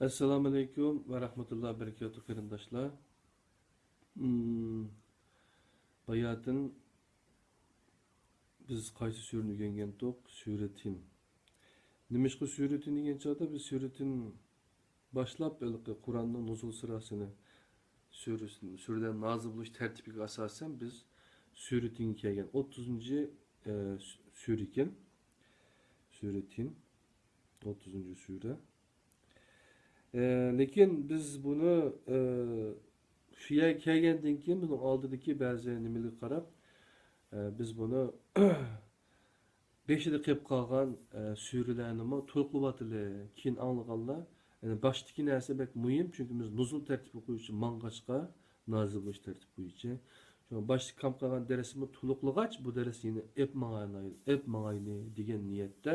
Assalamu alaikum ve rahmetullahi ve berekatuhu kırındaşlar. Hmm, Bayatın biz qaysı sürünü gengen tok süretin. Nimişki süretin degan çağda biz süretin başlap Kur'an'ın nuzul sırasını süreden nazil buluş tertibiga asasen biz süretin kelgen 30. süreken süretin 30. süre. Lekin biz bunu şuya kelgenden keyin bunun aldıdaki ba'zi nimalarga qarab biz buni 5 yil qilib qolgan suralarni to'liqlayotili keyin anglaganlar yani baştaki narsa bek muhim çünkü biz nuzul tertibi qo'yishi mang'achqa nozil bo'lish tertibi bo'yicha şu baştaki kam qolgan darsni to'liqlag'ach bu dars yine ep mang'ayli degan niyatda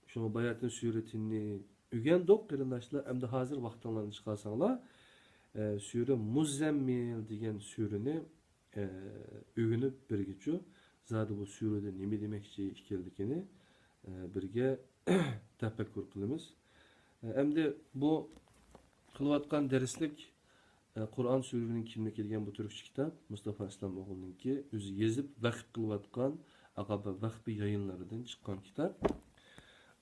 şu bayatın suretini ügendik kırındaşlar hem de hazır vaktinlarını çıkarsanlar sure Muzzemmil degan sureni ügünüp birgiçu zaten bu surede nima demekçi ekanligini birge tefekkür qilamiz. Hem de bu qilayotgan derslik Kur'an surəsinin kimlik kelgan bu türkçe kitap Mustafa İslam o'g'lininki o'zi yezib vaqf qilayotgan aqaba vaqfi yayınlarından chiqqan kitap.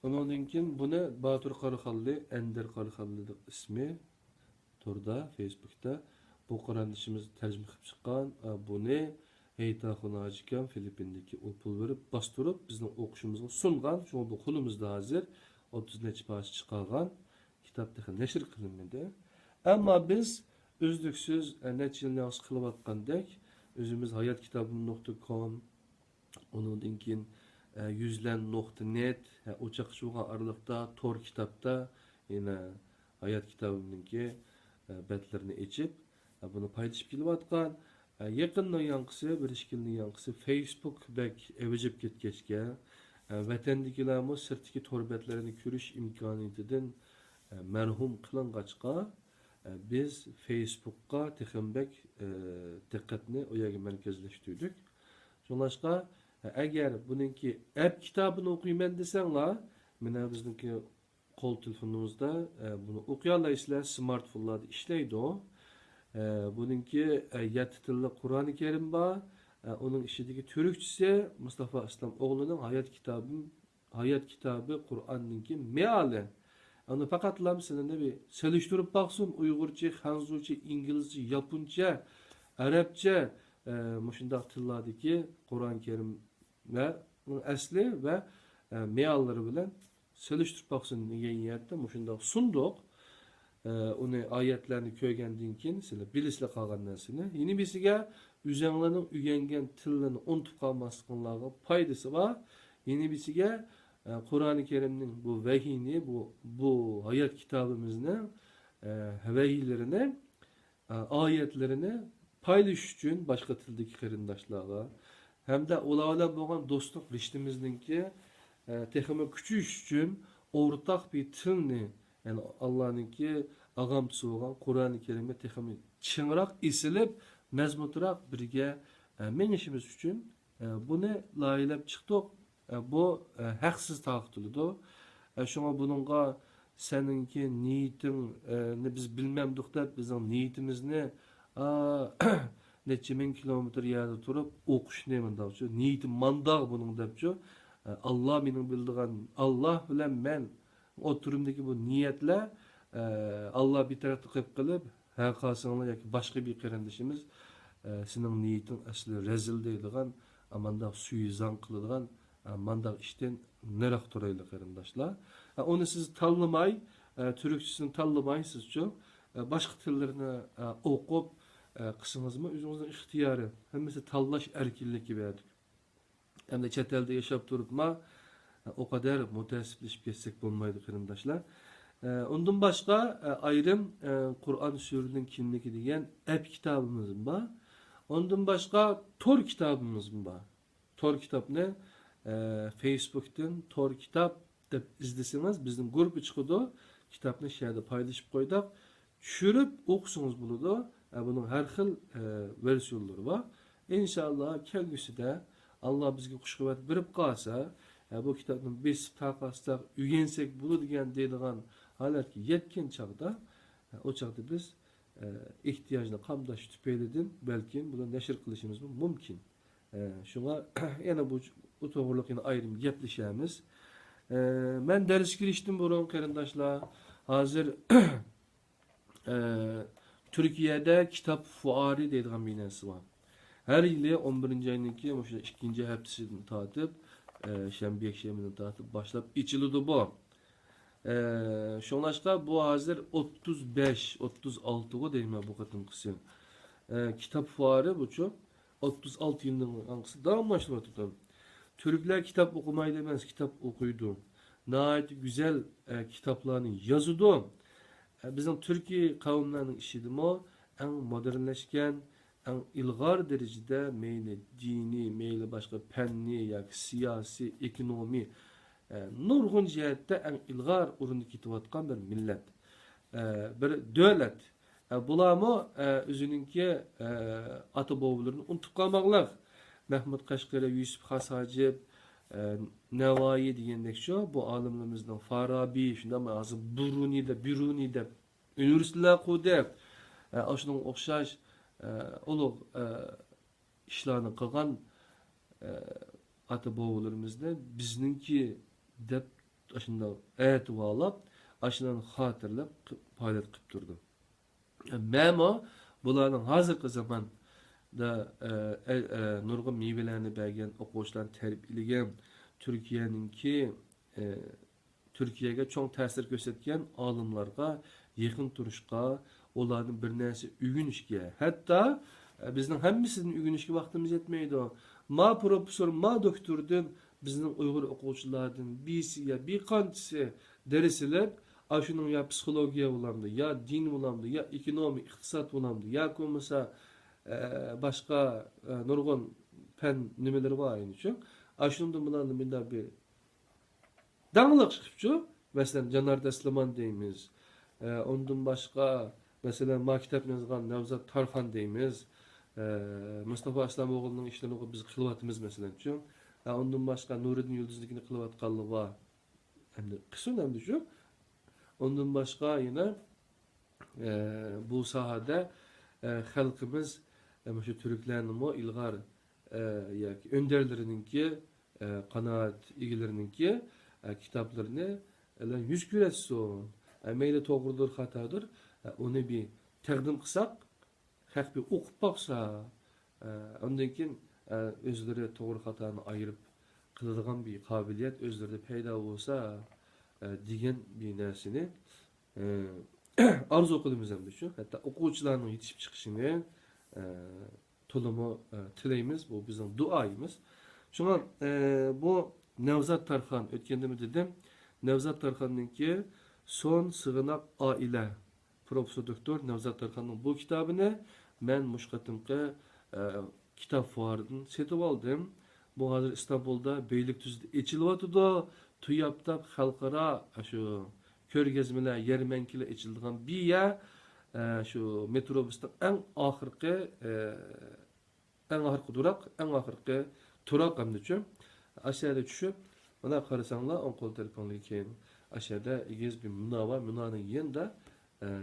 Ondan keyin buni Batur Qarıxallı, Ender Qarıxallı ismi Turda, Facebook'ta bu Kur'an işimiz tercüme qilib chiqqan. Buni Heytaxun Hacikam Filipindagi u pul verib bastırıp bizning o'qishimizga sungan. Şuna bu qo'limizda hozir 30 necha parcha chiqargan kitapda nashr qilinmadi. Ammo biz uzluksiz necha yilni oz qilayotgandek o'zimiz hayotkitobi.com ondan keyin yüzlen.net uçak şuğa aralıkta Tor kitapta yine hayat kitabımınki betlerini içip bunu paylaşıp kelyapatkan yakınның yankısı bir işkilning yankısı Facebook bek evicip ketkeçke vatandakilarımız sırtdaki tor betlerini ko'rish imkoniyatidan merhum qılıngaçqa biz Facebook'a texinbek diqqatni o yerga merkezleştirdik. Şunlaşqa eğer bununki app kitabını okuyman desanglar, mana bizniki qo'l telefonimizda bunu o'qiyolasizlar, smartfonlarda ishlaydi o. Bununki 7 tilli Qur'oni Karim bor. Onun ishidagi turkchisi Mustafa Islom o'g'lining hayot kitobi Qur'onninki meali. Onu faqatlam sizlarni bir selishtirib baqsin Uyg'urcha, Xanzucha, inglizcha, Yaponcha, Arabcha mushundaq tillardagi Qur'on Karim ve asli ve mealları bilen seliştirip baksın degan yerda mushunda sunduq. Onu ayetlerini köygenden keyin sizlar bilisizlar qolgan narsani. Yeni birisiga o'zinglarning o'rgangan tilini unutib qolmasliklaringlarga foydasi bor. Yeni birisiga Qur'oni Karimning bu vahiyni, bu hayot kitobimizni vahiylarini, ayetlerini paylash uchun boshqa tildagi qarindoshlarga hem de olaylar bo'lgan do'stlik rishtimizninki texmi kuchish uchun o'rtaq bir tilni yani Allohninki ag'amchisi bo'lgan Qur'oni Karimga texmi chinroq esilib mazmunroq birga mengishimiz uchun buni loyilab chiqdik. Bu haqsiz taqtildi. Shunga buningga seninki niyatingni biz bilmamdik deb bizning niyatimizni neçe min kilometre yerde durup o'qishni mandaqçı niyetim mandaq bunun debçi Allah mening bildigan Allah bilan men o'tirimdagi bu niyatlar Allah bir tarafta qilib qilib haqasinglar yoki boshqa bir qarindishimiz sening niyating asli rezil deydigan amandaq suizan qiladigan mandaq ishdan nariq turayli qarindoshlar. Onu siz tanlamay türkçesini tanlamaysiz-chu boshqa tillarni o'qib qismizmi o'zingizning ixtiyori hammasi tanlash erkinligi berdik. Hem de chet elda yashab turibma o kadar mutasifleşip geçsek bo'lmaydi qarindoshlar. Ondan başqa ayrim Qur'on surəsinin kimligi degan app kitabımız bor. Ondan başqa Tor kitabımız bor. Tor kitobni Facebook'tan Tor kitap deb izlasangiz bizning guruh chiqadi. Kitobni shu yerda paylaşib qo'ydik. Tushirib o'qisangiz bo'ladi. Bunun her xil versiyonları var. İnşallah kelgüsüde Allah bizge kuş kuvvet verip kalsa bu kitapni besip taqaslasak, ügensek bulu degan deydigan holatga yetgan chaqda, o chaqda biz ehtiyojni qamdash tüpeylidin balkim buni nashr qilishimiz mumkin. Şuna yana bu to'g'riliq yana ayrim gaplashamiz. Men ders girishdim burun qarindoshlar. Hozir Türkiye'de kitap fuarı deydigan bir narsa var. Her yılı 11. ayındaki ikinci haftasını tatip, şembe ekşemini tatip başlap içildi bu. Şonlaşqa bu hazır 35-36 deyim bu kadın kısım. Kitap fuarı bu çok. 36 yılının hangisi daha başlı tutan. Türkler kitap okumayı demez, kitap okuydu. Nahayet güzel kitaplarını yazıdı. Bizim Türkiye kavimlerinin işidim o. En modernleşken, en ilgar derecede meyli dini, meyli başka penni, yani siyasi, ekonomi, nurgun cihette en ilgar urunu kitivatkan bir millet. Bir devlet. Bulamı özününki atı boğularını unutup kalmaklar. Mehmet Kaşgari, Yusuf Has Hacip, Nevayi diyendek şu, bu alimlerimizden Farabi, şundan azı Biruni'de, üniversiteler kudu, aşının okşaş, oluq işlerini kılgan atı boğularımızda bizninki dep aşında ayeti bağlap, aşının hatırlap paylat kıp durdu. Memo, bularning hozirgi zaman da nurg'un meyvelerini bergen, o'quvchilarni tarbiyalagan Türkiye'ninki Türkiye'ga cho'ng ta'sir ko'rsatgan olimlarga yaqin turishga, ularning bir narsa o'rganishga, hatto bizning hammasidan o'rganishga vaqtimiz yetmaydi. Ma professor, ma doktordan bizning Uyg'ur o'quvchilardan birisiga bir qanchasi darslab, şunun ya psikologiya bulamdı, ya din bulamdı, ya ekonomi, iqtisat bulamdı, ya ko'masa başka nurgun pen nimeleri var aynı için. Şunun bulandı bunda bir dağılık çıkıpçı. Mesela Caner Desliman deyimiz. Ondan başka mesela ma kitap yazgan Nevzat Tarhan deyimiz. Mustafa Aslamoğlu'nun işlerini biz kılvatımız mesela için. Ondan başka Nureddin Yıldız'dakini kılvatkallığı var. Hem de kısım hem de şu. Ondan başka yine bu sahada halkımız şu Türklerinin o ilgar önderlerininki kanaat ilgilerininki kitaplarını yüz güreçsin. Meyli doğrudur, hatadır. Onu bir təqdim qısak, haq bir okup baksa, ondan keyin özleri doğru hatanı ayırıp kıladigan bir kabiliyet özlerinde payda olsa degan bir narsani arzu qilamiz ham shu. Hatto o'quvchilarning yetishib chiqishini to'liq tilaymiz. Bu bizning duoyimiz. Shunga bu Nevzat Tarhan o'tganda dedim. Nevzat Tarhan'ninki Son Sığınak Aile Profesör Doktor Nevzat Tarhan'ın bu kitabını men muşqatımqa kitap fuarından setib aldım. Bu hazır İstanbul'da Beylikdüzü'de içilyaptı. Tuyap'ta halkara şu körgezmeler, yermenkiler içildiğin bir yer şu metrobüsün en ahırkı durak, en ahırkı turak hamdiçi. Aşağıda düşüp, ona karısanlar on kol telefonlu keyin aşağıda İngiliz bir muna var. Munanın yanında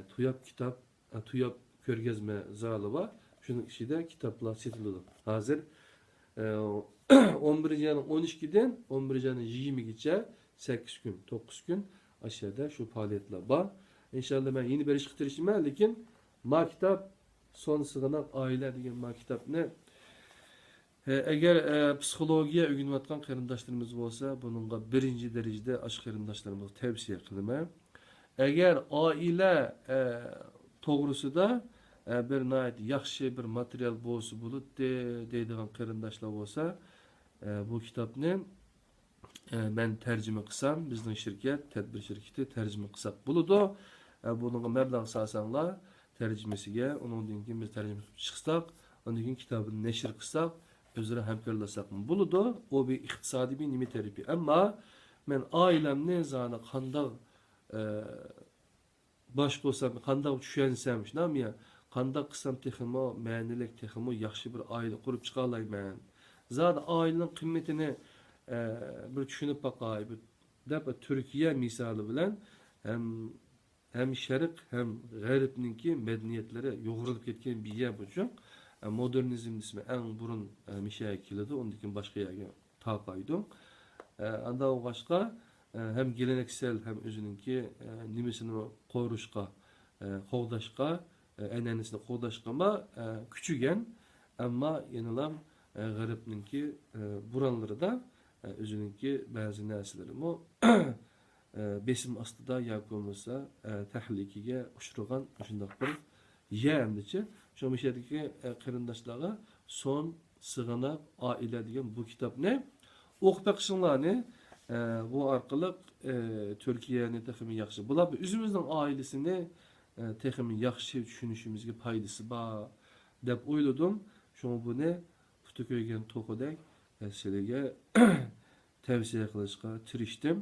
Tuyap kitap, Tuyap körgezme zalı var. Şunun içinde kitaplar setildi. Hazır 11. ayının 12'den 11. ayının 20'gacha 8 gün, 9 gün aşağıda şu faaliyetler var. İnşallah ben yeni bir iş getirişim lekin ma kitap Son Sığınak Aile degan ma kitap ne? Eğer psikologiya öğreniyotgan qarindoshlarimiz bo'lsa, bununla birinci derecede aşk qarindoshlarimizni tavsiya qilaman. Eğer aile to'g'risida bir nayt yaxshi bir material bo'lsa bo'ladi deydigan qarindoshlar bo'lsa, bu kitapni ben tercüme kısam, bizden şirket, tedbir şirketi tercüme kısak buludu. Bunun meblag sasanlar tercümesiga, onun dinki biz tercüme çıksak, onun kitabını neşir kısak, özüre hemkarlasak buludu. O bir iktisadi bir nimi terapi. Ama ben ailemni zana kandak baş bolsam, kandak düşensem, şunamya, kandak kısam teximo, ma'nilik teximo, yaxshi bir aile kurup çıkalayım ben. Zaten ailenin kıymetini bir tushunib bakay, dep Türkiye misali bilen hem Şerq hem G'arbninki medeniyetlere yoğrulup ketken bir yer bu çok. Modernizm ismi en burun mişaya kilidi, ondan başka yerge taqaydı. Anda o başka hem geleneksel hem özününki nimesini koruşka, qoğdaşka, enənisini qoğdaşka ama küçügen ama yenilam G'arbninki buranları da özününki bazı näsileri mo besim astıda yoki bo'lmasa tahlikiga uchragan shundoq bir yemdichi shu mishadagi qarindoshlarga son sig'anoq oila degan bu kitobni o'qib beqishinglarni bu orqali Turkiyani texmi yaxshi bular o'zimizning oilasini texmi yaxshi tushunishimizga foydasi bor deb o'yladim. Shuni buni puti ko'ygan to'qidek sizlarga tavsiya qilishga tirishdim.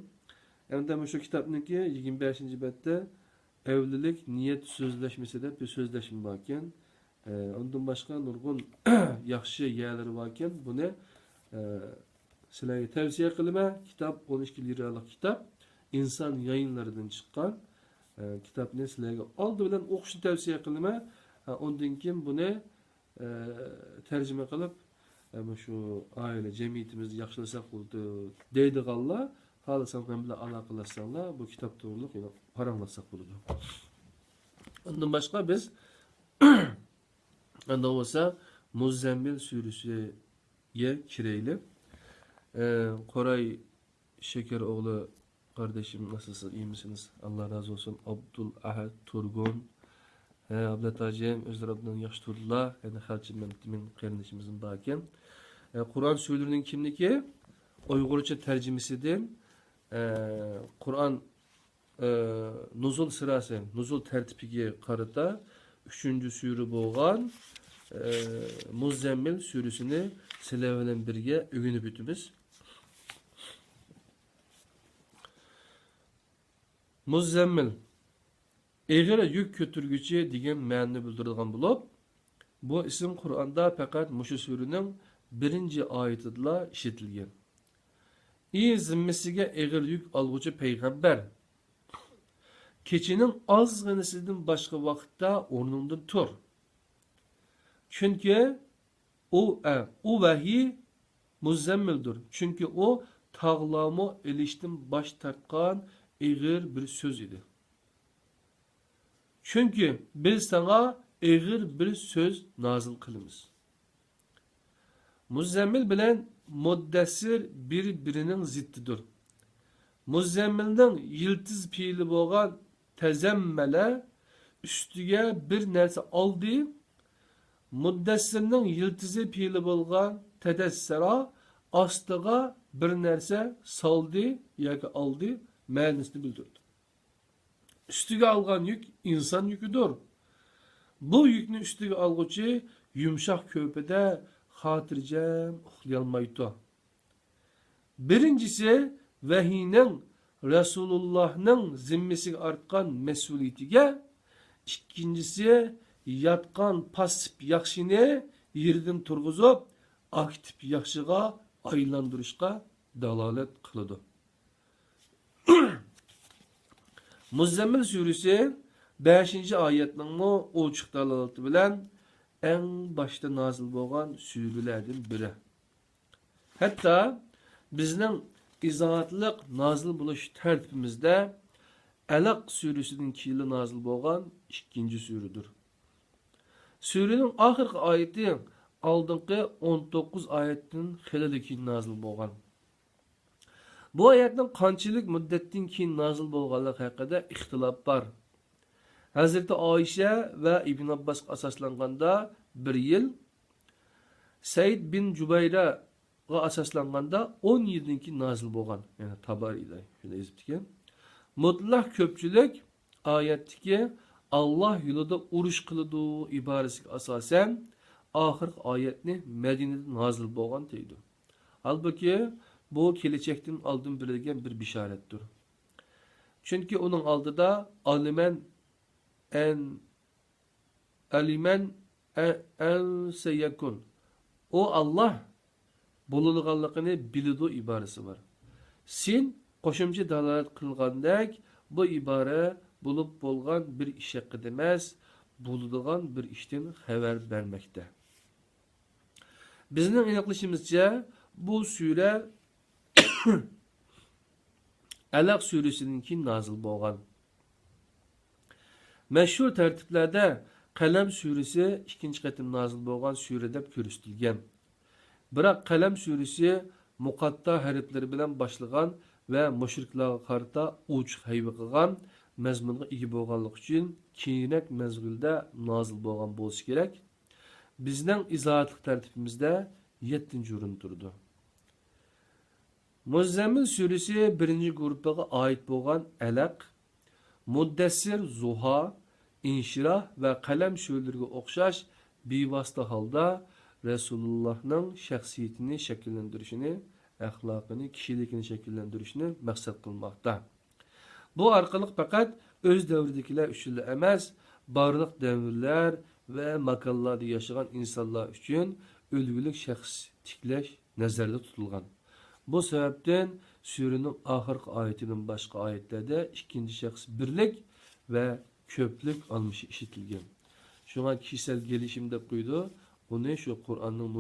Hem şu kitaptaki 25. bette evlilik niyet sözleşmesi de bir sözleşme varken ondan başka nurgun yaxşı yerleri varken bu ne sizlerge tavsiye kılma kitap 12 liralık kitap insan yayınlarından çıkan kitap ne sizlerge aldı bilen okuşu tavsiye kılma ondan kim bu ne tercüme kılıp şu aile cemiyetimizi yaxşılasak oldu deydi Allah. Halısan benimle alakalaşsanlar bu kitap doğruluk yine paranlasak bulurdu. Ondan başka biz ondan olsa Muzzemmil Suresi'ye kireyli. Koray Şekeroğlu kardeşim nasılsınız? İyi misiniz? Allah razı olsun. Abdul Ahad Turgun Ablet Hacem Özler Abdül'ün yaş turdular. Yani Halçın Mehmet'imin kardeşimizin bakken. Kur'an Sureleri'nin kimliği Uygurca tercümesidir. Kur'an nuzul sırası, nuzul tertibiga qarata 3. sure bo'lgan Muzzemmil suresini sizlar bilan birga o'rganib o'tamiz. Muzzemmil egri yük ko'targuvchi degan ma'noni bildirilgan bo'lib, bu ism Qur'onda faqat mushu surening 1-oyatida ishlatilgan. Zimmesiga egir yük algıcı peygamber. Keçinin azgınısından başka vakitte ornundan tur. Çünkü o vahiy muzzemmildir. Çünkü o tağlamı iliştin baş tartkan egir bir söz idi. Çünkü biz sana egir bir söz nazil kılımız. Muzzemmil bilen Muddessir birbirinin ziddidir. Muzzemmil'den yıldız fiili bo'lgan tezemmele üstüge bir narsa aldı. Muddessir'nin yıldızı fiili bo'lgan tedessera astıga bir narsa saldı yoki aldı ma'nosini bildirdi. Üstüge algan yük insan yüküdür. Bu yükünü üstüge algıcı yumşak köpede hatircem uxlayolmaydi. Birincisi vahiyning Resulullah'ның zimmesiga artgan mesuliyetiga, ikkinchisi yatgan pasif yaxshini yerdan turg'izib aktiv yaxshiga aylantirishga dalolat qiladi. Muzzemmil suresi 5. oyatning ochiq dalolati bilan en başta nazil bo'lgan surelerden biri. Hatta bizning izohatliq nazil bo'lish tartibimizda Alaq suresinin keyili nazil bo'lgan 2. suredir. Surenin oxirgi oyati oldingi 19 oyatdan xilli keyin nazil bo'lgan. Bu oyatning qanchalik muddatdan keyin nazil bo'lganligi haqida ixtilof bor. Hazreti Ayşe ve İbn Abbas asaslanganda 1 yıl, Said bin Jubayra'ga asaslanganda 17 ki nazil bo'lgan. Yani Tabari'de şöyle yazıptı. Mutlak köpçülük ayetteki Allah yolunda uruş kılıdı ibaresiga asasen ahir ayetni Medine'de nazil bo'lgan deydi. Halbuki bu kelechekten oldin berilgan bir bisharettir. Çünkü onun aldıda alimen en seyekun. O Allah bo'ladiganligini bilidu iborasi bor. Sen qo'shimcha dalolat qilgandek bu ibora bo'lib bo'lgan bir ish haqida emas, bo'ladigan bir ishdan xabar bermoqda. Bizning aniqlashimizcha bu sura Alaq surasidan keyin nozil bo'lgan. Mashhur tartiblarda Qalam surasi ikkinchi qatim nozil bo'lgan sura deb ko'rsatilgan. Biroq Qalam surasi muqatta harflari bilan boshlangan va mushriklarga qarata ochiq hayva qilgan mazmunga ega bo'lganligi uchun keyinroq mezgilda nozil bo'lgan bo'lishi kerak. Bizning izohatli tartibimizda 7-o'rinda turdi. Muzammil surasi 1-guruhga oid bo'lgan Alaq, Muddassir, Zuha, İnşirah ve Qalam suralariga o'xshash bevosita holda Resulullah'ның shaxsiyatini shakllantirishini, axloqini, kishiligini shakllantirishini maqsad qilmoqda. Bu orqali faqat o'z davridagilar uchun emas, barliq davrlar va makonlarda yashagan insonlar uchun o'lgulik shaxs tiklash nazarda tutilgan. Bu sababdan suraning oxirgi oyatidan boshqa oyatlarda ikkinchi shaxs birlik va ko'plik almishi ishitilgan. Shunga kishisel gelişim deb qo'ydi. Uni shu Qur'onning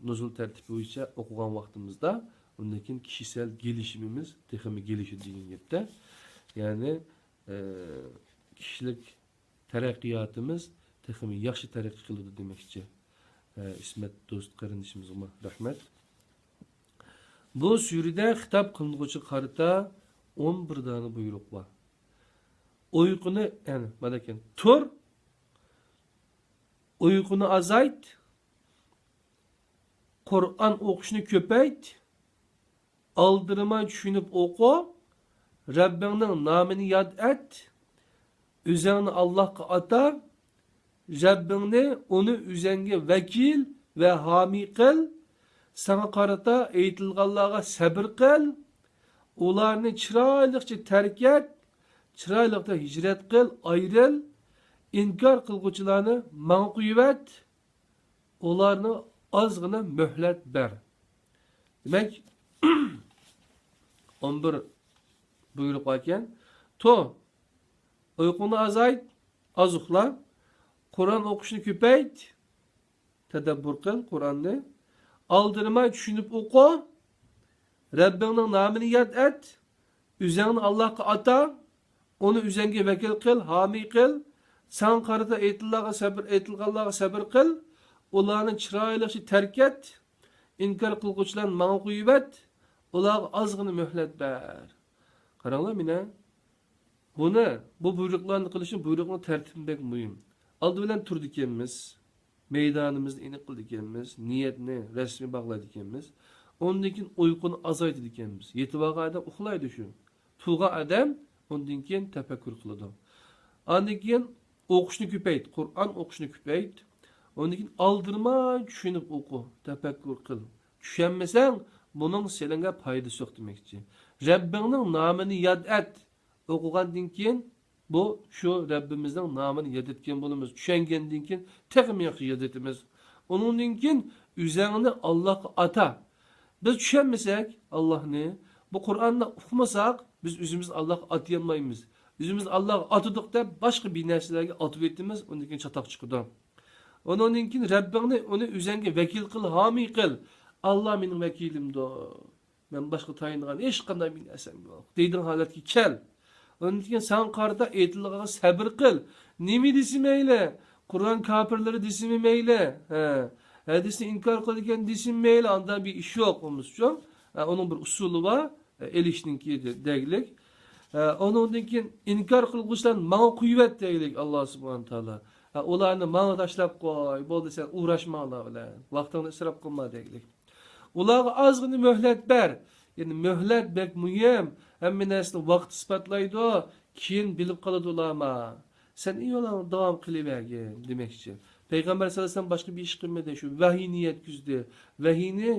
nuzul tertibi bo'yicha o'qigan vaqtimizda undan keyin kishisel gelişimimiz texmi gelişi degan gapda. Ya'ni kishilik taraqqiyotimiz texmi yaxshi taraqqiy qiladi demoqchi. İsmet do'st qarindishimizga rahmat. Bu surada xitob qilinuvchi qarita 11 dona buyruq bor. Uykunu yani malaken tur, uykunu azayt, Kur'an okuşunu köpeyt, aldırma düşünüp oku, Rabbinin namını yad et, üzerine Allah'a ata, Rabbini onu üzerine vekil ve hami kıl, sana karata eğitilganlığa sabır kıl, ularını çıraylıkça terk et, chiroylikda hijrat qil, ayril, inkor qilguvchilarni ma'quyvat, ularni ozgina muhlat ber. Demak, 11 buyruq ekan. To, uyquni azayt, az uxla, Qur'on o'qishni ko'payt, tadabbur qil Qur'onni, aldırmay tushunib o'qi, Rabbingning nomini yod et, o'zingni Allohga ata, onu üzenge vekil kıl, hami kıl, sen karıda eğitilganlarga sabır kıl, ularni chiroylikcha terk et, inkor qilguvchilarni ma'quyvat, ularga ozgina muhlat ber. Qaranglar meni. Bu buyruqlarni qilishni buyruqning tartibi muhim. Oldi bilan turdi ekanmiz, maydonimizni aniq qildi ekanmiz, niyatni rasmiy bog'ladi ekanmiz. Ondan keyin uyquni azaytdi ekanmiz. Yetib olgan odam uxlaydi shu. Tuğan odam ondan keyin tafakkur qiladi. Ondan keyin o'qishni ko'payt, Qur'on o'qishni ko'payt. Ondan keyin aldırmay tushunib o'qi, tafakkur qil. Tushunmasang, buning senga foydasi yo'q demakchi. Rabbingning nomini yod et. O'qigandan keyin bu shu Rabbimizning nomini yod etgan bo'lamiz. Tushungandan keyin texmi yaxshi yod etamiz. Ondan keyin o'zingni Allohga ata. Biz tushunmasak Allohni, bu Qur'onni o'qimasak, biz o'zimiz Allohga atayolmaymiz. O'zimiz Allohga atadik deb boshqa bir narsalarga atib etamiz, undan keyin chatoq chiqadi. Ondan keyin Rabbingni uni o'zingga vakil qil, homiy qil. Alloh mening vakilimdir. Men boshqa tayingan hech qanday bir narsam yo'q. Deydigan holatga kel. Ondan keyin sen qarda aytilganga sabr qil. Nima desam mayli? Qur'on kofirlari desam mayli? Hadisni inkor qilgan desam mayli, anda bir ish yo'q umuzcha. Onun bir usuli var. Elishninki deglik. Ondan keyin inkor qilguvchilar ma'quyvat deglik Alloh subhanahu taolo. Ularni ma'na tashlab qo'y, bo'ldi sen uğraşma ular bilan. Vaqtingni isrof qilma deglik. Ularga ozgina muhlat ber. Yani muhlat bek muhim. Hamma narsani vaqt isbotlaydi, keyin bilib qoladi ularma. Sen yo'lingni davom qilavergin demoqchi. Payg'ambar sollallohu alayhi vasallam boshqa bir ish qilmadi, shu vahiyni yetkizdi. Vahiyni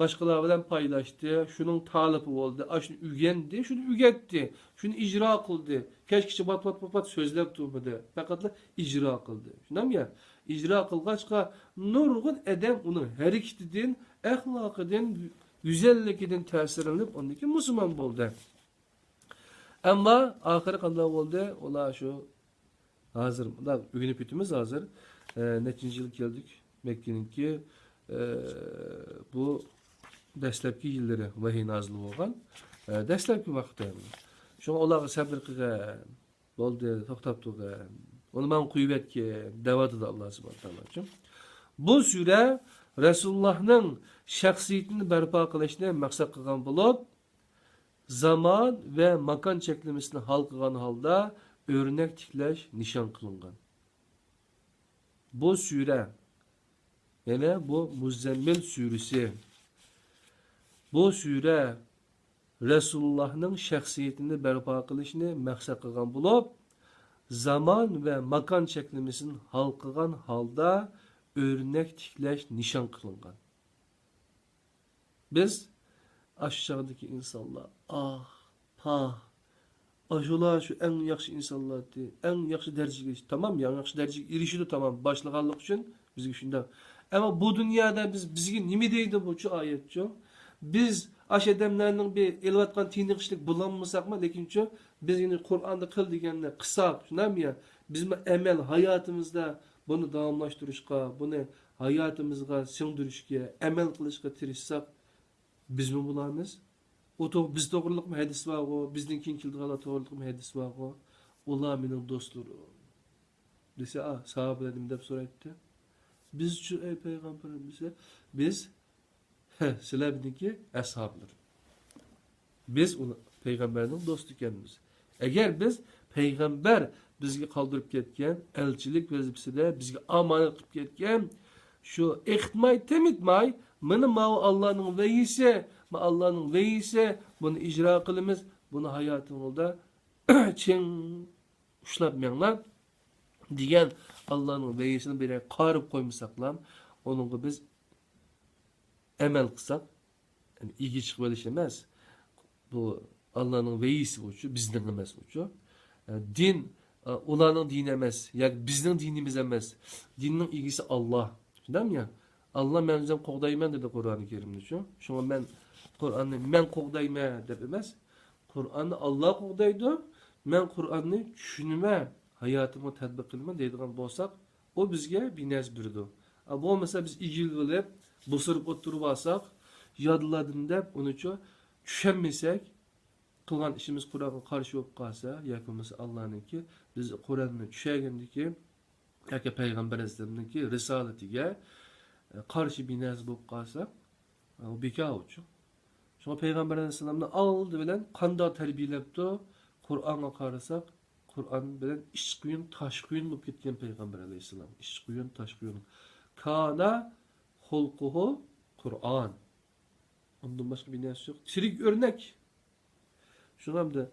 başkalar bilan paylaştı, şunun talibi oldu, şunu ügendi, şunu ügetti, şunu icra kıldı. Keşke bat sözler tutmadı, fakat icra kıldı. Şundan ya, icra kılgaçka nurgun edem onun hareketinden, ahlakıdan, güzellikinden tesirinip ondaki Müslüman oldu. Ama ahire qanday oldu? Ola şu hazır, da bugün bütümüz hazır. Neçinci yıl geldik Mekke'ninki bu dastlabki yillari vahiy nazil bo'lgan. Dastlabki vaqtda. Şoňa olar sabr qilgan, bo'ldi, to'xtab turgan. Onu men qo'yib etgan, da'vatida Alloh subhanahu taolo uchun. Bu sura Resulullah'ның şahsiyetini barpo qilishni maqsad qilgan bo'lib, zaman ve makan çeklemesini hal qilgan holda örnek tiklash nişan qilingan. Bu sure, yani bu Muzzemmil suresi, bu sure Resulullah'ның şahsiyetini barpo qilishni maqsad qilgan bo'lib, zaman ve makan çeklemesini hal qilgan holda örnek tiklash nişan qilingan. Biz aşağıdaki insanlar, ah, pah, aşılar şu en yaxşı insanlardı, en yaxşı dereceye geçti. Tamam ya, en yaxşı dereceye erişidi tamam, başlıqanlık için bizge şunda. Ama bu dünyada bizge nime deydi bu şu ayet şu? Biz aş edemlerinin bir elvatkan tini kışlık bulanmasak mı? Lekin şu, biz yine Kur'an'da kıl degenler kısa, şunam ya, bizim emel hayatımızda bunu devamlaştırışka, bunu hayatımızga sığdırışka, emel kılışka tirişsak, biz mi bulamız? O biz doğruluk mu hadis var o, bizden kim kildiğala doğruluk mu hadis var o, ola benim dostlarım. Dese, sahabelerim de sorattı. Biz şu ey peygamberimize, biz, sizler bilin ki, ashablar. Biz onu, peygamberinin dostu kendimiz. Eğer biz, peygamber bizge kaldırıp ketken, elçilik vazifesi de bizge amanet kılıp ketken, şu ihtimay temitmay, mana Allah'ın veyisi, Allah'ın veyisi, bunu icra kılımız, bunu hayatımızda çin uşlapmayanlar, diyen Allah'ın veyisini bir qarıp koymasaklar, onunla biz emel kısak, yani ilgi çıkmalı işlemez. Bu Allah'ın veyisi bu, bizden emez bu. Din, onların dini emez, yani bizden dinimiz emez. Dinin ilgisi Allah. Değil mi ya? Allah men özüm qoğdayman dedi Kur'an-ı Kerim'de şu. Şuna ben Kur'an'ı men qoğdayma dep emas. Kur'an'ı Allah qoğdaydı. Men Kur'an'ı düşünme, hayatıma tatbiq qilma deydigan bolsak, o bizge bir naz birdi. Bu mesela biz igil bilip, busırıp oturup alsak, yadladım dep onu düşenmesek, kılgan işimiz Kur'an'a karşı olup kalsa, yakımız Allah'ınki, biz Kur'an'ı düşegendiki, yaki Peygamber Aleyhisselam'ınki risaletiga karşı bir naz bulup kalsak, o beka uçu. Şuna Peygamber Aleyhisselam'ın aldı bilen kanda terbiyelepti, Kur'an'a karasak, Kur'an bilen iş kuyun, taş kuyun bulup gitken Peygamber Aleyhisselam. İş kuyun, taş kuyun. Kana hulkuhu Kur'an. Ondan başka bir naz yok. Tirik örnek. Şuna da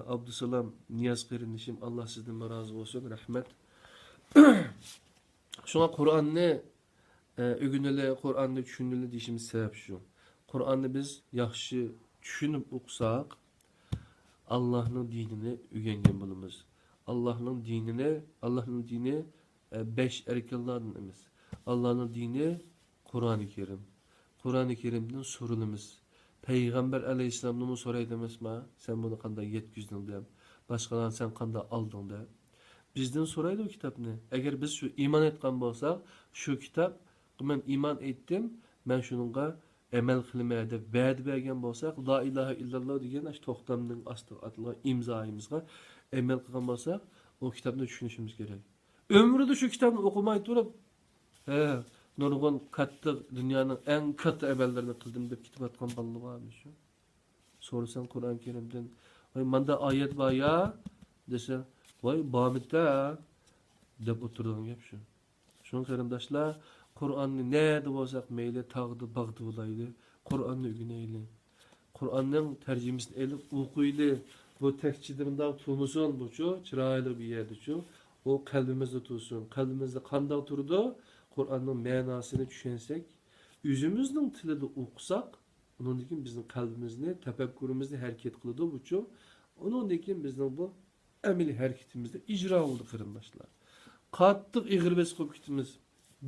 Abdüsalam Niyaz kardeşim, Allah sizden razı olsun, rahmet. Şuna Kur'an'ı ögünele, Kur'an'ı düşünüle dişimiz sebep şu. Kur'an'ı biz yaxşı düşünüp okusak, Allah'ın dinini öğrengen bulumuz. Allah'ın dini 5 erkellerden emez. Allah'ın dini Kur'an-ı Kerim. Kur'an-ı Kerim'den sorulumuz. Peygamber Aleyhisselam'dan soraydı emesma, sen bunu kanda yetküzdün deyip, başkalarını sen kanda aldın deyip. Bizden soraydı o kitap ne? Eğer biz şu iman etken bolsak, şu kitap, ben iman ettim, ben şununla emel kılmaya da vəd bergen bolsak, la ilahe illallah degen aş toxtamның astı atılgan imzayımızga emel kılgan bolsak, o kitabını düşünüşümüz gerek. Ömrüde şu kitabını okumay durup, nurgun kattı dünyanın en katı emellerini kıldım dep kitap atkan ballı varmış. Sorusan Kur'an-ı Kerim'den, vay manda ayet var ya, dese, vay bamitte dep oturduğun gep şu. Şunun karındaşlar, Kur'an'ı ne de bolsak meyle tağdı bağdı bulaydı. Kur'an'ı ügüneyli. Kur'an'ın tercümesini elip okuydu. Bu tekçidirinde tutulsun bu şu, çıraylı bir yerde şu. O kalbimizde tutulsun. Kalbimizde kanda oturdu. Kur'an'ın manasını düşünsek, yüzümüzün tilide okusak, onun için bizim kalbimizni, tefekkürümüzni hareket kılıdı bu şu. Onun için bizim bu emeli hareketimizde icra oldu karındaşlar. qattiq ig'ir-bes qilib ketimiz.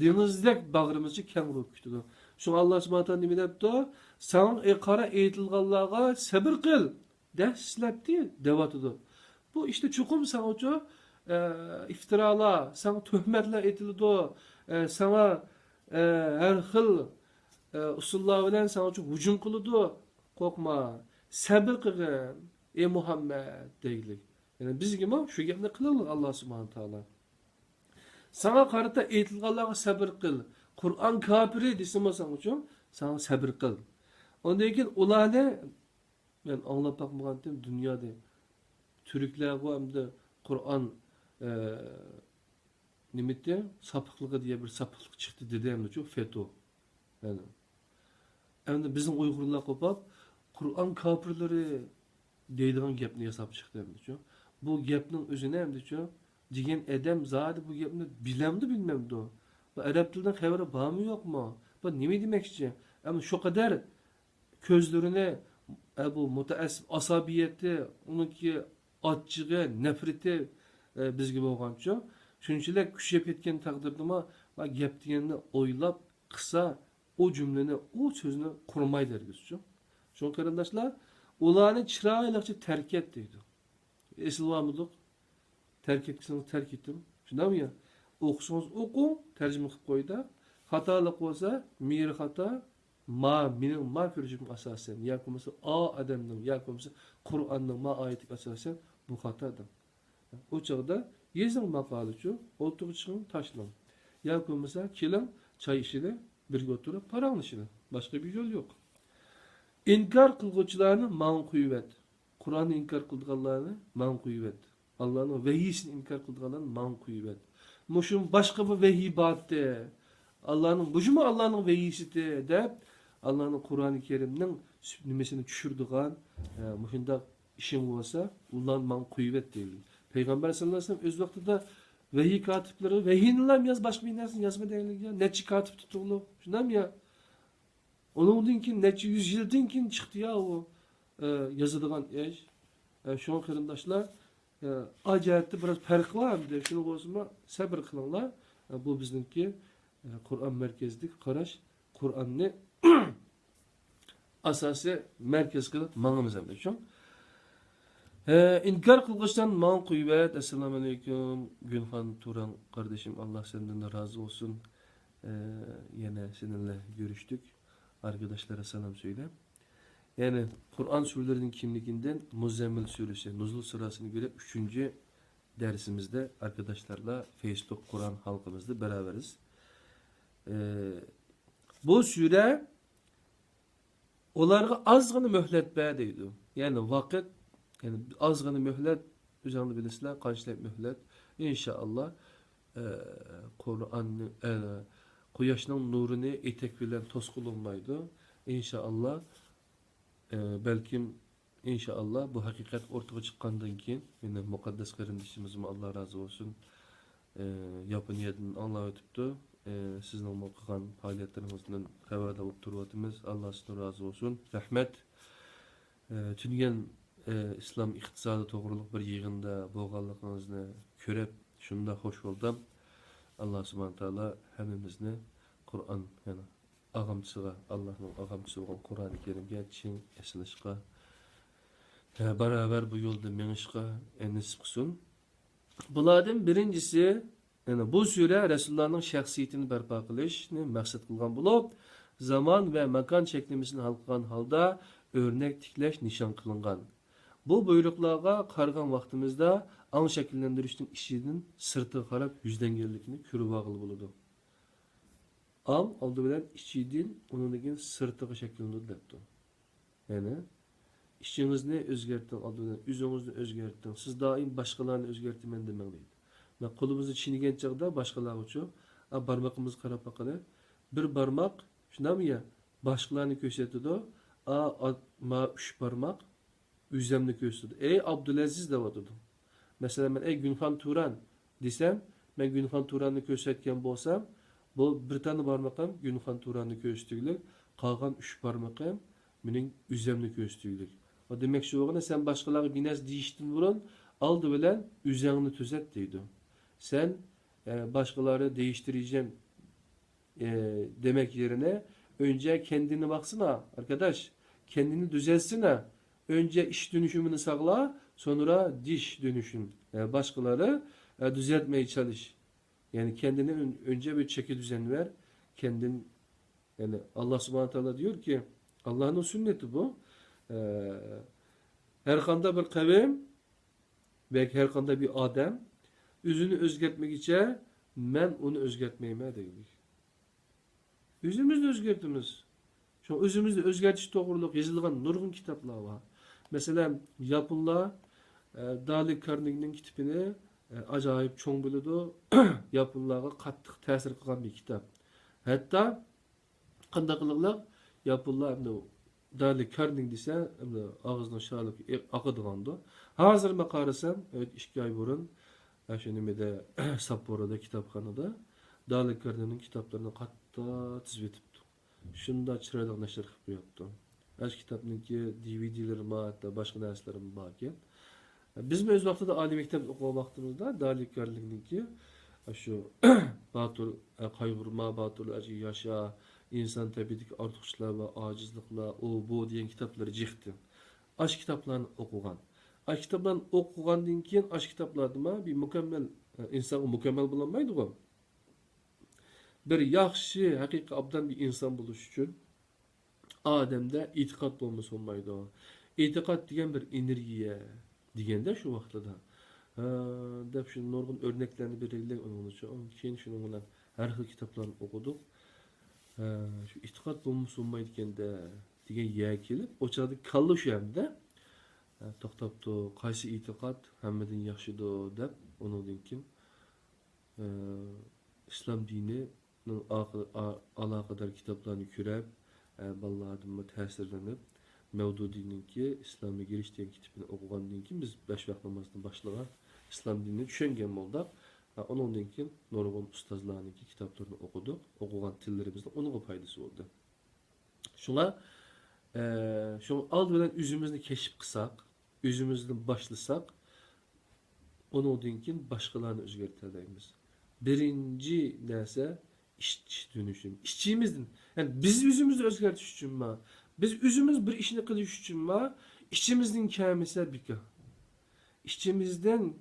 Dengizdek bag'rimizni keng bo'lib ketdi. Şun Allah subhanahu taala nima debdi? Sen qara aytilganlarga sabr qil. Dastlabdi devatıdı. Bu işte çukum sana ucu iftiralar, sana töhmetler etildi. Sana her xil usullar bilen sana ucu hücum kılıdı. Korkma. Sabr qilgin. Ey Muhammed deylik. Yani biz gibi şu gapni qilaylik Allah subhanahu taala. Sana qarata aytilganlarga sabr qil. Qur'on kafiri desimi sen uchun, sana sabr qil. Ondan keyin ularni men anglab bakmagandim dunyoda Türklerga hamda Qur'on nimette sapıklığı diye bir sapıklık çıktı dediğimde çok FETÖ. Yani hem de bizim Uygurlar kopap Kur'an kafirleri deydiğin gapni yasap çıktı hem de çok. Bu gapning özüne hem de çok diyen edem zadi bu gapni bilemdi bilmemdi o. Bu Arap dilinden haberi var mı yok mu? Bu ne demekçi? Ama şu kadar közlerine bu müteessif asabiyeti, onunki açığı, nefreti bizge bolgança. Şunçilik küçüp etken takdirde ma gap deganni oylab qısa o cümleni, o sözünü kurmay dergizçu. Şun qarindoshlar, ularni chiroyliqcha terk et deydi. Esilvamıdık. Terk etkisiniz terk ettim. Şundan mı ya? Okusunuz okun, tercüme qilib qo'ydi. Xatolik bo'lsa, meri xato, mening ma ko'rishim asosan, yoki bo'lmasa a odamning, yoki bo'lmasa Qur'onning ma oyatiga asosan bu xatodir. O çağda yezing maqoli uchun o'ltirib chiqing, tashlang. Yoki bo'lmasa keling, choy ishini birga o'tirib paranglashing. Boshqa bir yo'l yo'q. İnkar qilguvchilarni man qo'yib. Qur'onni inkar qilganlarni man qo'yib. Allah'ın vehiyisini inkar qilganlarni man qo'yib. Muşum başka bir vehiy batdı. Allah'ın vehiyisidir deb Allah'ın Kur'an-ı Kerim'nin nimesini düşürdüğün muşunda işin olsa ulan man kıyvet değil. Peygamber sallallahu aleyhi ve sellem öz vaktinde vehiy katipleri vehiyinler yaz başka bir nersin yazma değil ya. Neçi katip tutuldu. Şundan mı ya? Onun dinkin neçi yüzyıldan kin çıktı ya o yazıdığın eş. Şu an kırındaşlar acayip biraz fark var bir de şunu bozma sabır kılınlar. Bu bizimki Kur'an merkezlik qarash Kur'an'ni asası merkez kılıp mağımız hem de şu. İnkar kılgıçtan mağın kuyvet. Esselamu Aleyküm. Günhan Turan kardeşim Allah senden de razı olsun. Yine seninle görüştük. Arkadaşlara selam söyle. Yani Kur'an surlarının kimliğinden Muzzemmil suresi, Nuzul surasını göre 3. dersimizde arkadaşlarla Facebook Kur'an halkımızda beraberiz. Bu sure onlara azgını mühlet berdiydi. Yani vakit, yani azgını mühlet, üzerinde bilirsinler, kaçlayıp mühlet. İnşallah Kur'an'ın Kuyaşның nurunu etek bilen toskul olmaydı. İnşallah belki inşallah bu hakikat ortaya çıkandan keyin yine mukaddes kardeşimizim Allah razı olsun Yaponiyadan anlayıp ötüptü. Sizin okugan faaliyetlerinizden haberdar olup turuyatımız. Allah sizden razı olsun. Rahmet. Tüngen İslam iktisadi toğruluk bir yığında boğallıqınızını körep şunda hoş oldum. Allah subhanahu taala hemimizni Kur'an yani ağamçıga Allah'ın ağamçısı olan Kur'an-ı Kerim'e çin esilişqa beraber bu yolda menişqa nasip qilsin. Bulardan birincisi yani bu sure Resulullah'ın şahsiyetini berpa qilishni maqsad qilgan bo'lib, zaman ve makan cheklimesini hal qilgan holda örnek tiklash nishon qilingan. Bu buyruqlarga qargan vaqtimizda ang shakllantirishning ishidan sirtiga qarab yuzlanganlikni ko'rib olg'ili bo'ladi. Ang oldi bilan ichidan undan keyin sirtiga shakllanadi debdi. Yani ishingizni o'zgartiring, oldi bilan o'zingizni o'zgartiring. Siz doim boshqalarni o'zgartirman demang. Ve kolumuzu çiğnigen çağda başkalar uçu. Barmağımızı qarab baqalı. Bir barmaq, şuna mı ya? Başkalarını köşetidu. Ma 3 barmaq üzemni köşetidu. Ey Abdülaziz de vatıdı. Mesela ben ey Günhan Turan desem, ben Günhan Turan'ı köşetken bolsam, bu bir tane barmağım Günhan Turan'ı köşetilik. Qalgan 3 barmağım benim üzemni köşetilik. O demek şu olana sen başkaları binez deyiştin vuran aldı bilen üzemni tüzet deydi. Sen başkaları değiştireceğim demek yerine önce kendini baksana arkadaş. Kendini düzelsene. Önce iş dönüşümünü sağla, sonra diş dönüşüm. Başkaları düzeltmeye çalış. Yani kendine önce bir çeki düzen ver. Kendin yani Allah Subhanahu Teala diyor ki Allah'ın sünneti bu. Ee, Her kanda bir kavim ve her kanda bir adam üzünü özgertmek için ben onu özgertmeyime deylik. Üzümüzü özgertimiz. Şu özümüzde özgertiş doğruluk yazılgan nurgun kitaplar var. Mesela Japonlar Dali Carnegie'nin kitabını acayip çoğun bildi. Japonlarga qattiq ta'sir qilgan bir kitap. Hatta qanday qilinglar Japonlar Dali Carnegie dese ağzına şarlık aqıdığandı. Hazır mı qarasam 2 ay burun şu nimede Sapporo'da kitapxonada Dali Carnegie'nin kitaplarını qatta tizbetipdi. Şunda çıraylık neşir qilib qo'yapti. Aş kitapniki DVD'leri var, hatta başka derslerim var ekan. Biz öz vaqtida oliy maktab o'qigan vaqtimizda Dali Carnegie'ninki şu Batur qayg'urma, Batur acı yaşa, insan tabiatdagi ortiqchiliklar va ojizliklar, o bu degan kitapları jihdi. Aş kitaplarni o'qigan. Aş kitaplarni o'qigandan keyin aş kitaplarda bir mukammel inson mukammal bo'lolmaydi-ku. Bir yaxshi, haqiqiy obdan bir inson bo'lish uchun odamda e'tiqod bo'lmasa bo'lmaydi. E'tiqod degan bir energiya deganda shu vaqtida deb shu nurg'un o'rnaklarni beraylik onun uchun. Keyin shuning bilan har xil kitoblarni o'qidik. Shu e'tiqod bo'lmasa bo'lmaydi ekanda degan yer kelib, o'chadi kalla shu hamda to'xtabdi, qaysi e'tiqod hammadan yaxshidir deb undan keyin islom dini aloqador kitoblarni ko'rib, balalardan ta'sirlanib, Mevdudi'ninki İslam'a giriş diyen kitabını okugandan keyin biz 5 vaqt namazını başlagan İslam dinini tushungan bo'ldik. Ondan keyin nurg'un ustozlarniki kitoblarini o'qidik. O'qigan tillerimizda uning foydasi bo'ldi. Shunga shu old bilan o'zimizni keşif qilsak, o'zimizni başlasak, ondan keyin boshqalarni o'zgartiramiz. Birinci narsa iş dönüşüm. İşçimizden. Yani biz özümüzü özgertiş için mi? Biz özümüz bir işini kılış için mi? İşçimizden kâmese bika. İşçimizden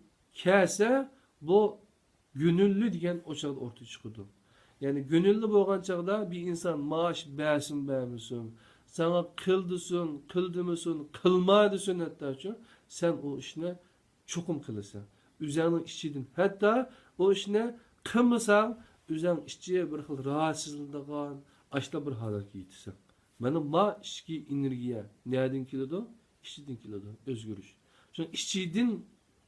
kâse bu gönüllü diyen o çağda ortaya çıkıyordu. Yani gönüllü bo'lgan çağda bir insan maaş bersin bermesin, sana kıldısın, kıldımısın, kılmaydısın hatta şu, sen o işine çokum kılırsın. Üzerinin işçidin. Hatta o işine kılmasan, üzerinin işçiye bir xil rahatsızlığından, açta bir halat giytirsen. Benim ma işki energiya nereden kilidi? İşçiden kilidi, özgürüş. Çünkü işçiden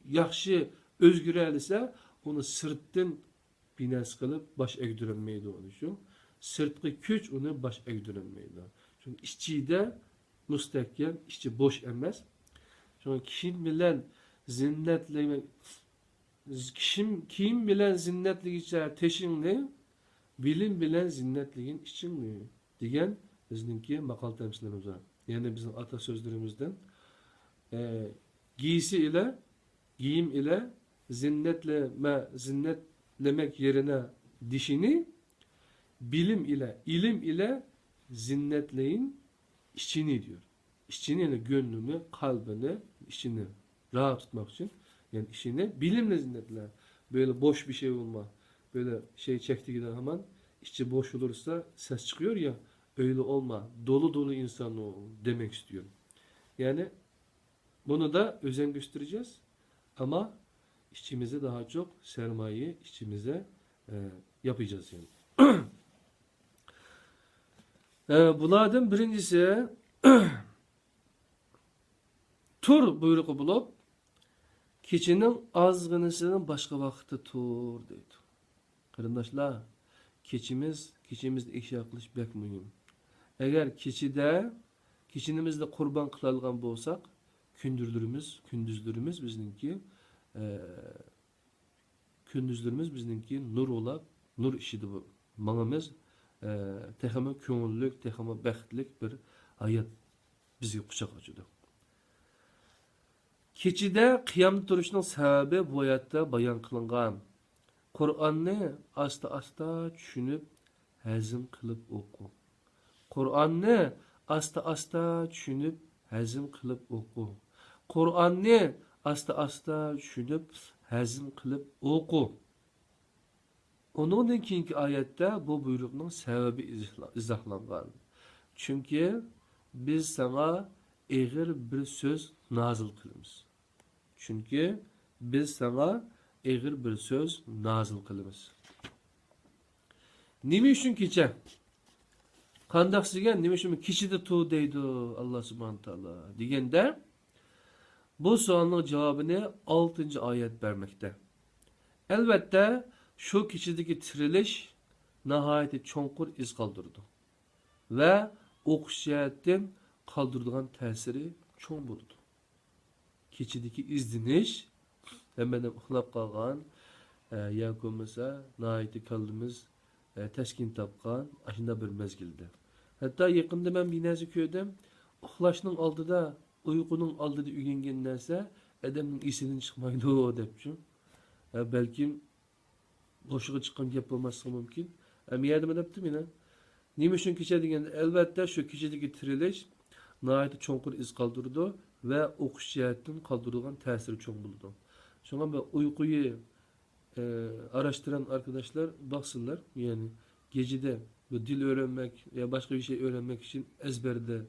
yaxşı özgürelise, onu sırttan bines kılıp baş egdürülmeydi onu şu. Sırtkı güç onu baş egdürülmeydi. Çünkü işçide müstehkem, işçi boş emez. Çünkü kim bilen zinnetle kim bilen zinnetligiçe teşinli, bilim bilen zinnetligin içinli diyen bizimki makal temsilimiz var. Yani bizim atasözlerimizden giysi ile, giyim ile zinnetlemek yerine dişini, bilim ile, ilim ile zinnetleyin içini diyor. İçini yani gönlünü, kalbini, içini rahat tutmak için. Yani işini bilimle zinnetle. Böyle boş bir şey olma. Böyle şey çekti giden hemen içi boş olursa ses çıkıyor ya, öyle olma. Dolu dolu insan ol demek istiyorum. Yani bunu da özen göstereceğiz. Ama işçimize daha çok sermayeyi işçimize yapacağız yani. Bunlardan birincisi tur buyruğu bulup keçinin azgınısının başka vakti tur deydi. Kardeşler, keçimizde eşya kılış bek mühim. Eğer keçinimizde kurban kılalgan bolsak, kündüzlürümüz bizninki nur olap, nur işidi bu. Manamız tehama köngüllük, tehama bəxtlik bir hayat bizi kuşak açıdı. Keçide kıyamet duruşunun sebebi bu hayatta bayan kılıngan. Qur'onni asta tushunib, hazm qilib o'qi. Qur'onni asta tushunib, hazm qilib o'qi. Qur'onni asta tushunib, hazm qilib o'qi. Onundan keyingi oyatda bu buyruqning sababi izohlangan. Chunki biz sana eg'ir bir so'z nozil qilamiz. Chunki biz sana eg'ir bir so'z nozil qilamiz. Nima uchun kecha? Qandaq sizga nima uchun kechida tu deydi Alloh subhanahu taolo deganda bu savolning javobini 6-oyat bermoqda. Albatta, şu kechidagi tirilish nihoyatda cho'nqur iz qoldirdi va o'qish jihatdan qoldiradigan ta'siri cho'ng bo'ldi. Kechidagi izdinish hammadan uxlab qolgan yoki bo'lmasa nihoyatda kallimiz taskin topgan ashunda bir mezgilda. Hatto yaqinda men bir narsa ko'rdim. Uxlashning oldida, uyquning oldida uyg'ongan narsa odamning esidan chiqmaydi debchi. Balkim boşluğa çıkan gap olmazsa mümkün. Ama yardım ediptim yine. Nima uchun kecha deganda albatta shu kechadagi tirilish nihoyatda cho'nqur iz qoldirdi va o'qish jihatdan qoldirilgan ta'siri cho'ng bo'ldi. Shunga ben uyquyu araştıran arkadaşlar baksınlar. Yani gecede bu dil öğrenmek ya başka bir şey öğrenmek için ezberde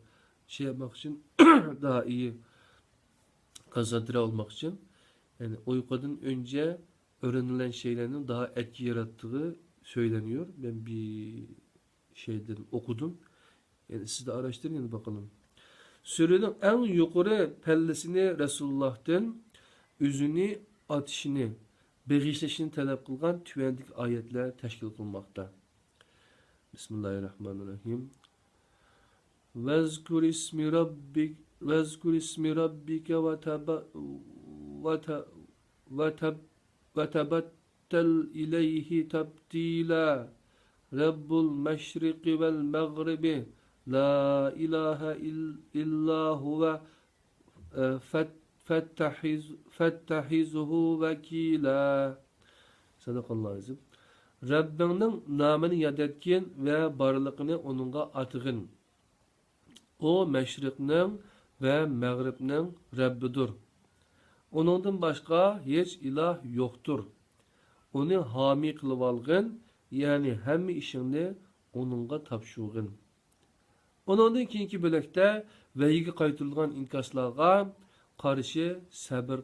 şey yapmak için daha iyi konsantre olmak için yani uykudan önce öğrenilen şeylerin daha etki yarattığı söyleniyor. Ben bir şeyden okudum. Yani siz de araştırın yani bakalım. Sürenin en yukarı pellesini Resulullah'tan üzünü atışını, begişleşini talep kılgan tüvendik ayetler teşkil kılmakta. Bismillahirrahmanirrahim. Vezkur ismi rabbike ve tebettel ileyhi tebdila. Rabbul meşriki vel mağribi. La ilahe illa huve fettehizuhu vekila. Sadakallahu azim. Rabbinin namını yad etkin ve barlıqını onunla atığın. O meşriknin ve mağribnin Rabbidir. Onundan başka hiç ilah yoktur. Onu hami kılıp algın, yani hem işini onunla tapşırgın. Onundan keyinki bölekte vehiyge qaytırılgan inkaslarga karşı sabır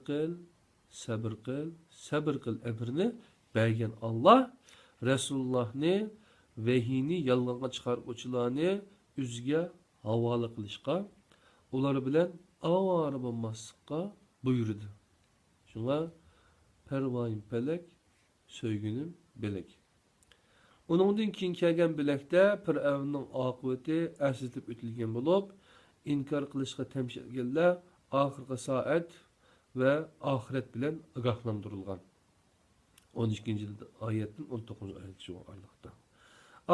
kıl emrini bergen Allah, Resulullah'ni vehini yalganga çıkarıp uçularını üzge havalı kılışka, onları bilen avar bulmasıqa buyurdu. Şuna pervayim pelek, söygünüm belek. Onundan keyin kelgan bilekte Firavunning oqibati aslitlib o'tilgan bo'lib, inkor qilishga tamshilganlar oxirgi soat va oxirat bilan ogohlantirilgan. 12-oyatdan 19-oyat shu oylikda.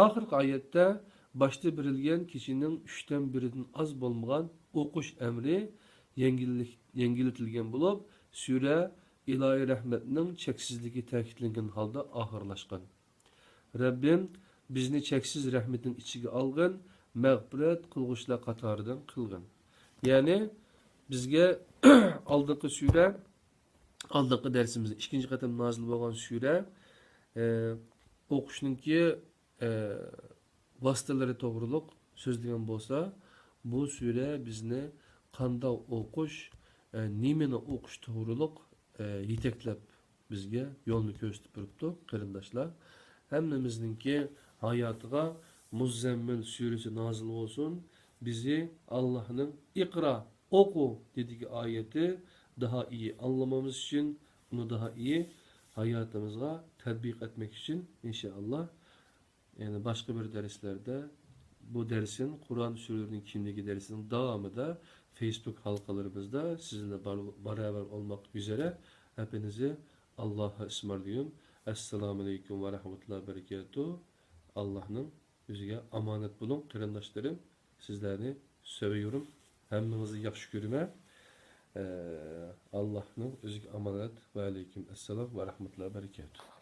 Oxirgi oyatda boshda berilgan kishining 3dan biridan oz bo'lmagan o'qish amri yengiltilgan bo'lib, sura ilohiy rahmatning cheksizligi ta'kidlangan holda oxirlashgan. Rabbim bizni cheksiz rahmetin içine algın, mağfiret kılgıçlar katarından kılgın. Yani bizge aldıkı sure, aldıkı dersimizde ikinci katam nazil olan sure okuşunki vasıtaları doğruluk sözlüğün bolsa bu sure bizni kanda okuş, nimeni okuş doğruluk yeteklep bizge yolunu gösterip duruptu kırındaşlar. Hemmimizninki hayatıga Muzzemmil suresi nazil olsun. Bizi Allah'ın ikra, oku dediği ayeti daha iyi anlamamız için, bunu daha iyi hayatımıza tatbik etmek için inşallah. Yani başka bir derslerde bu dersin Kur'an surelerinin kimliği dersinin devamı da Facebook halkalarımızda sizinle beraber olmak üzere hepinizi Allah'a ısmarlıyorum. Esselamu Aleyküm ve Rahmetullahi ve Berekatuhu. Allah'ın yüzüge amanet bulun. Kırındaşlarım, sizlerini seviyorum. Hemminizi yaxşı görüme. Allah'ın yüzüge amanet ve Aleyküm Esselam ve Rahmetullahi ve Berekatuhu.